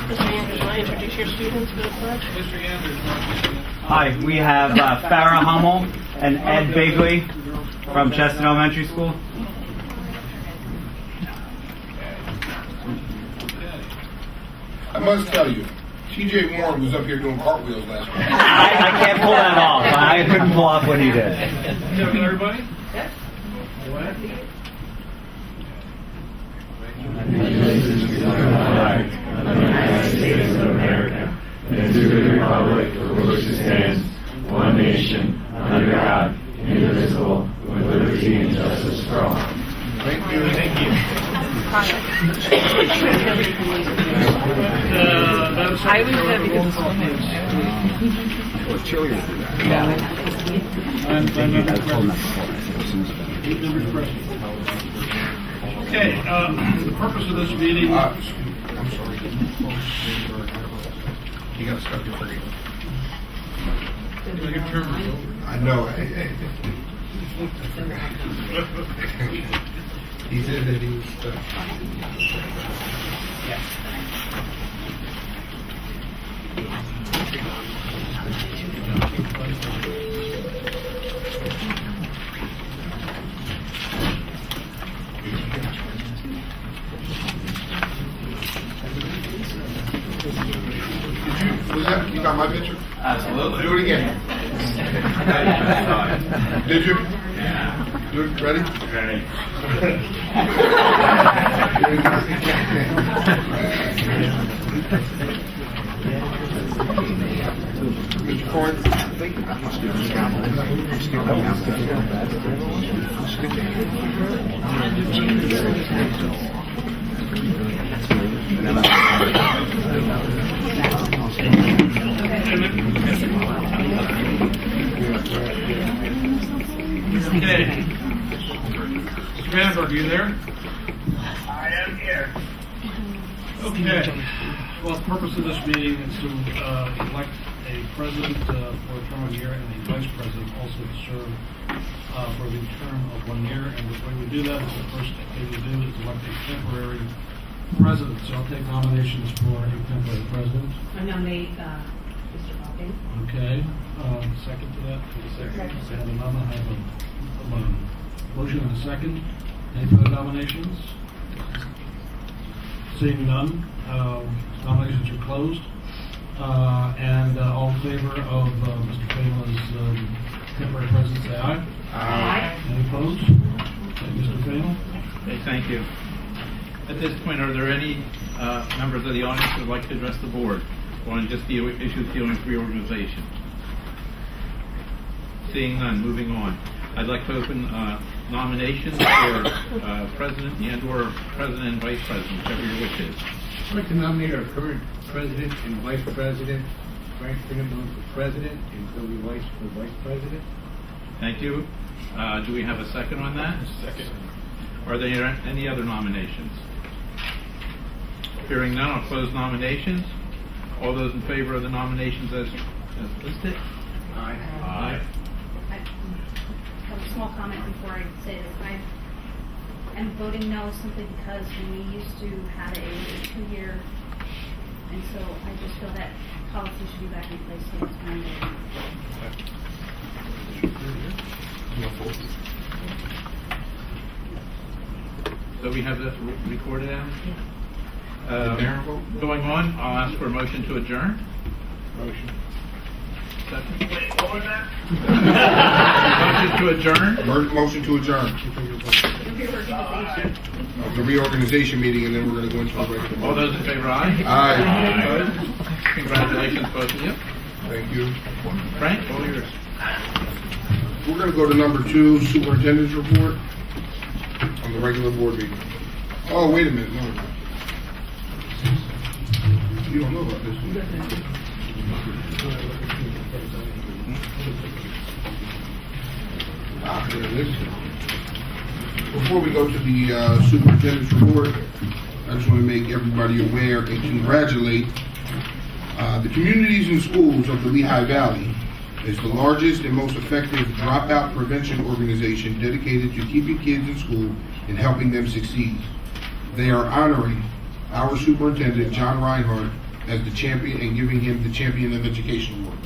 Mr. Andrews, want to introduce your students to the pledge? Mr. Andrews. Hi, we have Farrah Hummel and Ed Bigley from Cheston Elementary School. I must tell you, TJ Warren was up here doing cartwheels last night. I can't pull that off. I couldn't pull off what he did. Everybody? United States of America, and to the republic for which it stands, one nation, under God, indivisible, with liberty and justice for all. Thank you. Thank you. I was there because it's women. Well, cheerleaders do that. Okay, the purpose of this meeting. I'm sorry. You got stuck in front. I know. He said that he was stuck. Was that, you got my picture? Absolutely. Do it again. Did you? Yeah. Do it, ready? Ready. Mr. Coyne? Okay. Mr. Vandenberg, are you there? I am here. Okay. Well, the purpose of this meeting is to elect a president for a term of a year and a vice president also to serve for the term of 1 year. And the way we do that is the first thing we do is elect a temporary president. So I'll take nominations for a temporary president. I nominate Mr. Hawkins. Okay. Second to that? Second. I have a motion and a second. Any further nominations? Seeing none, nominations are closed. And all in favor of Mr. Famo as temporary president, say aye. Aye. Any opposed? Okay, Mr. Famo? Okay, thank you. At this point, are there any members of the audience who would like to address the board on just the issues dealing with reorganization? Seeing none, moving on. I'd like to open nominations for president and/or president and vice president, whichever your wish is. I'd like to nominate our current president and vice president, Frank Finneman for president, and Toby Weiss for vice president. Thank you. Do we have a second on that? Second. Are there any other nominations? Hearing none, I'll close nominations. All those in favor of the nominations as listed? Aye. Aye. I have a small comment before I say this. I am voting no simply because we used to have a 2-year, and so I just feel that policy should be back in place so it's mandated. So we have that recorded out? Going on, I'll ask for a motion to adjourn. Motion. Second. Wait, what was that? Motion to adjourn. Motion to adjourn of the reorganization meeting, and then we're going to go into the regular. All those in favor, aye? Aye. Opposed? Congratulations, both of you. Thank you. Frank, all yours. We're going to go to number 2, superintendent's report on the regular board meeting. Oh, wait a minute. No. You don't know about this one. There it is. Before we go to the superintendent's report, I just want to make everybody aware and congratulate the communities and schools of the Lehigh Valley is the largest and most effective dropout prevention organization dedicated to keeping kids in school and helping them succeed. They are honoring our superintendent, John Reinhardt, as the champion and giving him the Champion of Education Award.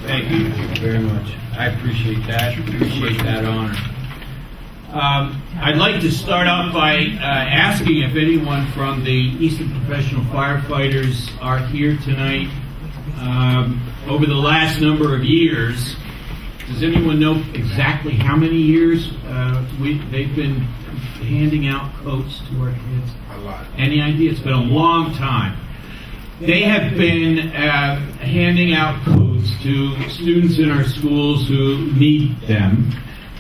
Thank you very much. I appreciate that honor. I'd like to start off by asking if anyone from the Eastern Professional Firefighters are here tonight. Over the last number of years, does anyone know exactly how many years they've been handing out coats to our kids? A lot. Any idea? It's been a long time. They have been handing out coats to students in our schools who need them,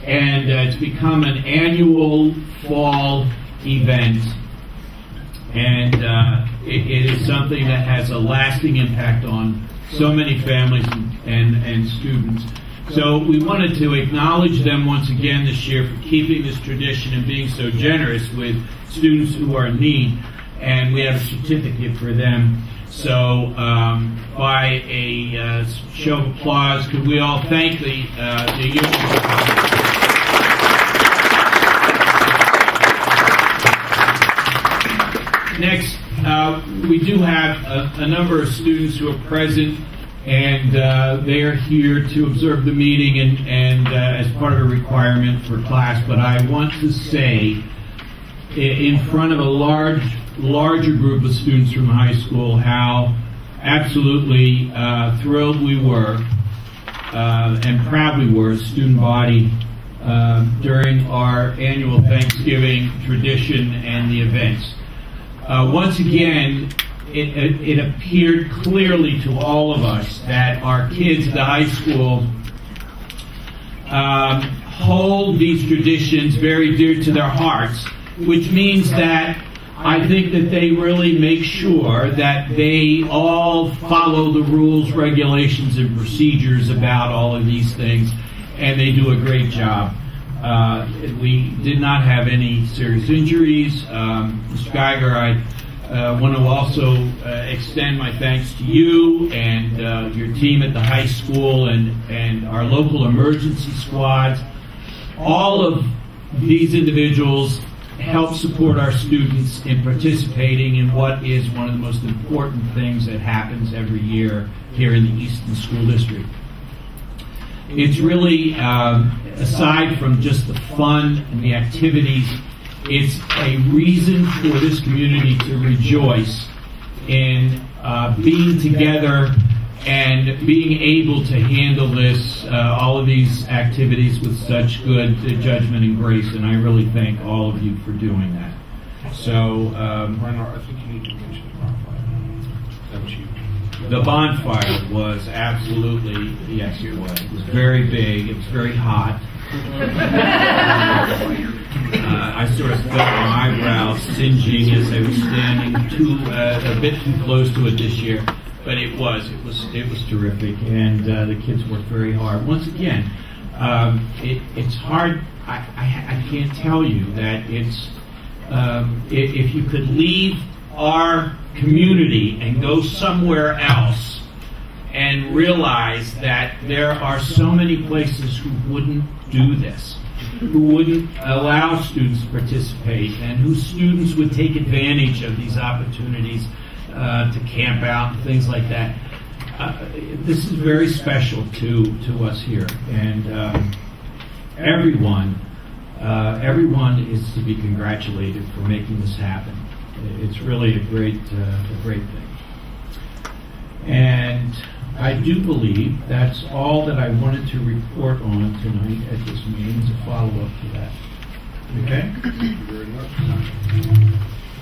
and it's become an annual fall event, and it is something that has a lasting impact on so many families and students. So we wanted to acknowledge them once again this year for keeping this tradition and being so generous with students who are in need, and we have a certificate for them. So by a show of applause, could we all thank the union? Next, we do have a number of students who are present, and they are here to observe the meeting and as part of a requirement for class. But I want to say, in front of a larger group of students from high school, how absolutely thrilled we were and proud we were as a student body during our annual Thanksgiving tradition and the events. Once again, it appeared clearly to all of us that our kids at the high school hold these traditions very dear to their hearts, which means that I think that they really make sure that they all follow the rules, regulations, and procedures about all of these things, and they do a great job. We did not have any serious injuries. Mr. Geiger, I want to also extend my thanks to you and your team at the high school and our local emergency squads. All of these individuals help support our students in participating in what is one of the most important things that happens every year here in the Easton School District. It's really, aside from just the fun and the activities, it's a reason for this community to rejoice in being together and being able to handle this, all of these activities with such good judgment and grace, and I really thank all of you for doing that. So, Reinhard, I think you need to mention the bonfire. That was you. The bonfire was absolutely, yes, it was. It was very big, it was very hot. I sort of felt my eyebrows singeing as I was standing a bit too close to it this year. But it was terrific, and the kids worked very hard. Once again, it's hard. I can't tell you that it's if you could leave our community and go somewhere else and realize that there are so many places who wouldn't do this, who wouldn't allow students to participate, and whose students would take advantage of these opportunities to camp out and things like that. This is very special to us here, and everyone is to be congratulated for making this happen. It's really a great thing. And I do believe that's all that I wanted to report on tonight at this meeting as a follow-up to that. Okay? Thank you very much.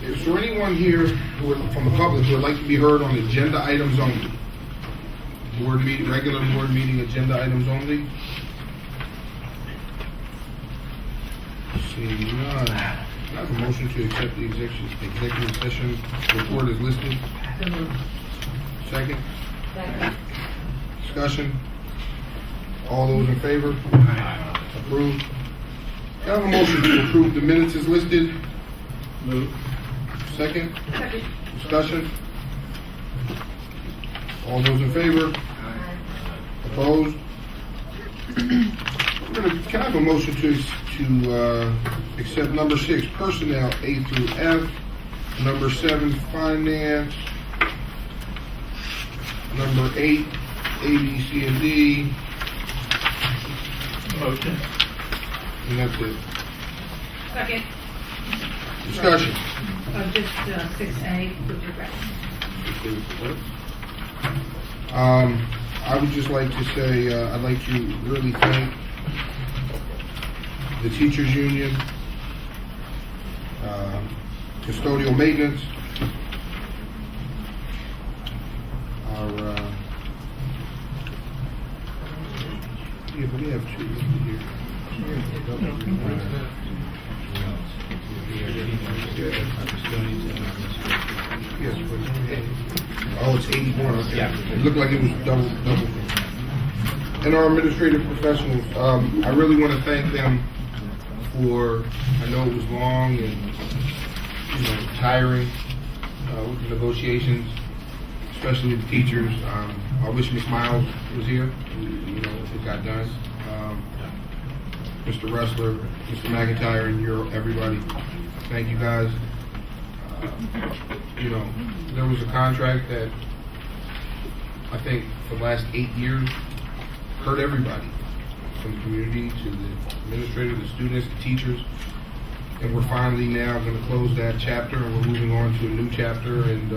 Is there anyone here from the public who would like to be heard on agenda items only? Regular board meeting agenda items only? Seeing none. I have a motion to accept the executive session report as listed. Second? Discussion? All those in favor? Approved. I have a motion to approve the minutes as listed. Move. Second? Discussion? All those in favor? Opposed? Can I have a motion to accept number 6, personnel, A through F, number 7, finance, number 8, A, B, C, and D, Motion. and that's it. Second. Discussion. Just 6A with regret. I would just like to say, I'd like to really thank the teachers union, custodial maintenance, our, yeah, but we have 2 here. Yes, but, oh, it's 81, okay. Yeah. It looked like it was double. And our administrative professionals, I really want to thank them for, I know it was long and, tiring, with the negotiations, especially the teachers. I wish Ms. Miles was here, it got done. Mr. Ressler, Mr. McIntyre, and everybody, thank you guys. There was a contract that I think for the last 8 years hurt everybody, from the community to the administrators, the students, the teachers, and we're finally now going to close that chapter and we're moving on to a new chapter. And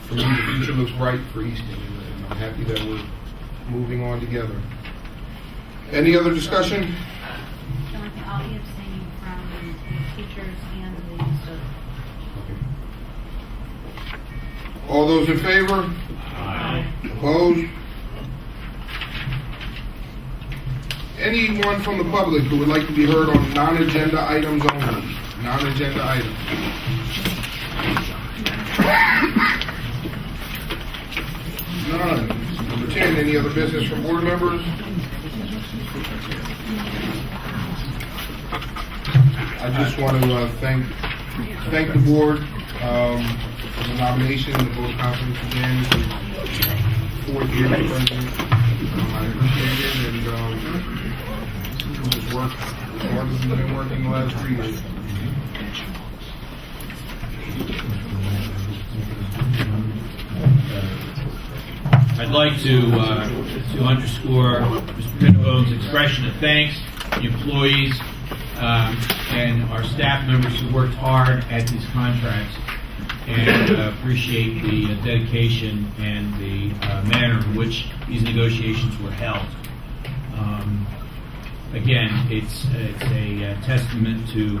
for me, the future looks bright for Easton, and I'm happy that we're moving on together. Any other discussion? The only thing, I'll be abstaining from the teachers and the custodial. All those in favor? Aye. Opposed? Anyone from the public who would like to be heard on non-agenda items only? Non-agenda items. None. Number 10, any other business from board members? I just want to thank the board for the nomination and the vote of confidence again for 4th year as president. I appreciate it, and just work as hard as we've been working the last 3 years. I'd like to underscore Mr. Pinbone's expression of thanks to the employees and our staff members who worked hard at these contracts, and appreciate the dedication and the manner in which these negotiations were held. Again, it's a testament to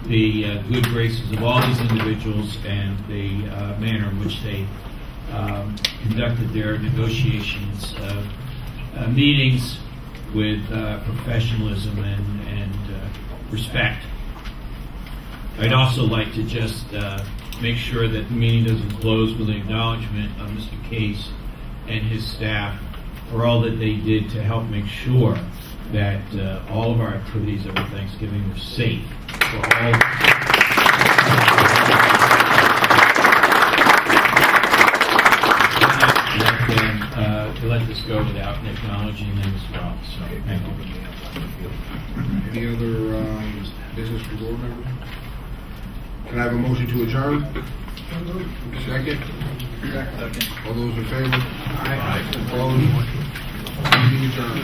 the good graces of all these individuals and the manner in which they conducted their negotiations, meetings with professionalism and respect. I'd also like to just make sure that the meeting doesn't close with an acknowledgement of Mr. Case and his staff for all that they did to help make sure that all of our activities over Thanksgiving were safe for all. To let this go without acknowledging them as well. So, thank you. Any other business from board members? Can I have a motion to adjourn? Second? All those in favor? Aye. Opposed? Meeting adjourned.